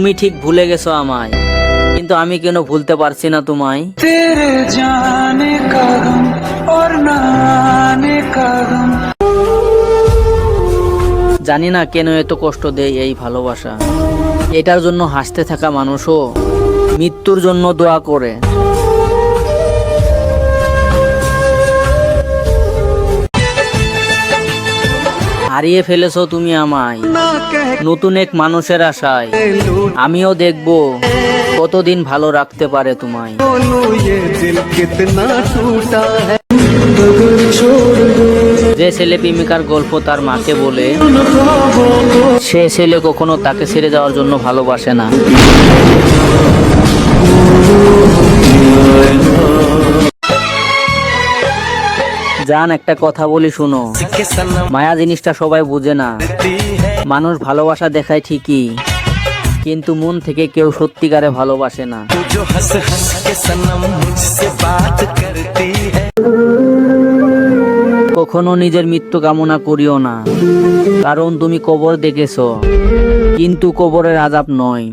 তুমি ঠিক ভুলে গেছো আমায়, কিন্তু আমি কেন ভুলতে পারছি না তোমায়। तेरे जाने का गम और ना आने का गम। জানি না কেন এত কষ্ট দেয় এই ভালোবাসা। এটার জন্য হাসতে থাকা মানুষও মৃত্যুর জন্য দোয়া করে। হারিয়ে ফেলেছো তুমি আমায় নতুন এক মানুষের আশায়। আমিও দেখব কতদিন ভালো রাখতে পারে তোমায়। ये दिल कितना टूटा है। যে ছেলে প্রেমিকার গল্প তার মাকে বলে, সে ছেলে কখনো তাকে ছেড়ে যাওয়ার জন্য ভালোবাসে না। জান, একটা কথা বলি শুনো, মায়া জিনিসটা সবাই বুঝে না। মানুষ ভালোবাসা দেখায় ঠিকই, কিন্তু মন থেকে কেউ সত্যিকারে ভালোবাসে না। जो हंस हंस के सनम मुझसे बात करती है। কখনো নিজের মৃত্যু কামনা করিও না, কারণ তুমি কবর দেখেছো, কিন্তু কবরের আযাব নয়।